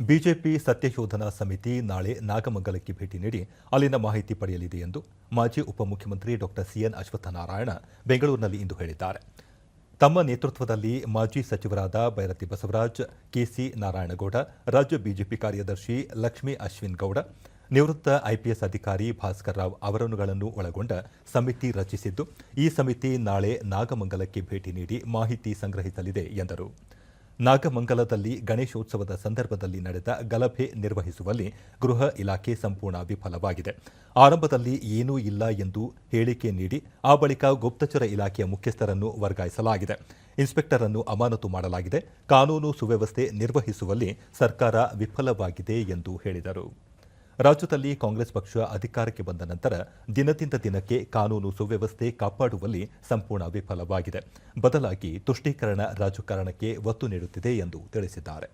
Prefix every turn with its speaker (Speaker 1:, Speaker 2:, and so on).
Speaker 1: BJP ಸತ್ಯಶೋಧನಾ ಸಮಿತಿ ನಾಳೆ ನಾಗಮಂಗಲಕ್ಕೆ ಭೇಟಿ ನೀಡಿ ಅಲ್ಲಿನ ಮಾಹಿತಿ ಪಡೆಯಲಿದೆ ಎಂದು ಮಾಜಿ ಉಪಮುಖ್ಯಮಂತ್ರಿ ಡಾ ಸಿಎನ್ ಅಶ್ವತ್ಥನಾರಾಯಣ ಬೆಂಗಳೂರಿನಲ್ಲಿ ಇಂದು ಹೇಳಿದ್ದಾರೆ. ತಮ್ಮ ನೇತೃತ್ವದಲ್ಲಿ ಮಾಜಿ ಸಚಿವರಾದ ಬೈರತಿ ಬಸವರಾಜ್, ಕೆಸಿ ನಾರಾಯಣಗೌಡ, ರಾಜ್ಯ ಬಿಜೆಪಿ ಕಾರ್ಯದರ್ಶಿ ಲಕ್ಷ್ಮೀ ಅಶ್ವಿನ್ ಗೌಡ, ನಿವೃತ್ತ ಐಪಿಎಸ್ ಅಧಿಕಾರಿ ಭಾಸ್ಕರ್ ರಾವ್ ಅವರುಗಳನ್ನು ಒಳಗೊಂಡ ಸಮಿತಿ ರಚಿಸಿದ್ದು, ಈ ಸಮಿತಿ ನಾಳೆ ನಾಗಮಂಗಲಕ್ಕೆ ಭೇಟಿ ನೀಡಿ ಮಾಹಿತಿ ಸಂಗ್ರಹಿಸಲಿದೆ ಎಂದರು. ನಾಗಮಂಗಲದಲ್ಲಿ ಗಣೇಶೋತ್ಸವದ ಸಂದರ್ಭದಲ್ಲಿ ನಡೆದ ಗಲಭೆ ನಿರ್ವಹಿಸುವಲ್ಲಿ ಗೃಹ ಇಲಾಖೆ ಸಂಪೂರ್ಣ ವಿಫಲವಾಗಿದೆ. ಆರಂಭದಲ್ಲಿ ಏನೂ ಇಲ್ಲ ಎಂದು ಹೇಳಿಕೆ ನೀಡಿ ಆ ಬಳಿಕ ಗುಪ್ತಚರ ಇಲಾಖೆಯ ಮುಖ್ಯಸ್ಥರನ್ನು ವರ್ಗಾಯಿಸಲಾಗಿದೆ. ಇನ್ಸ್ಪೆಕ್ಟರ್ ಅನ್ನು ಅಮಾನತು ಮಾಡಲಾಗಿದೆ. ಕಾನೂನು ಸುವ್ಯವಸ್ಥೆ ನಿರ್ವಹಿಸುವಲ್ಲಿ ಸರ್ಕಾರ ವಿಫಲವಾಗಿದೆ ಎಂದು ಹೇಳಿದರು. ರಾಜ್ಯದಲ್ಲಿ ಕಾಂಗ್ರೆಸ್ ಪಕ್ಷ ಅಧಿಕಾರಕ್ಕೆ ಬಂದ ನಂತರ ದಿನದಿಂದ ದಿನಕ್ಕೆ ಕಾನೂನು ಸುವ್ಯವಸ್ಥೆ ಕಾಪಾಡುವಲ್ಲಿ ಸಂಪೂರ್ಣ ವಿಫಲವಾಗಿದೆ. ಬದಲಾಗಿ ತುಷ್ಟೀಕರಣ ರಾಜಕಾರಣಕ್ಕೆ ಒತ್ತು ನೀಡುತ್ತಿದೆ ಎಂದು ತಿಳಿಸಿದ್ದಾರೆ.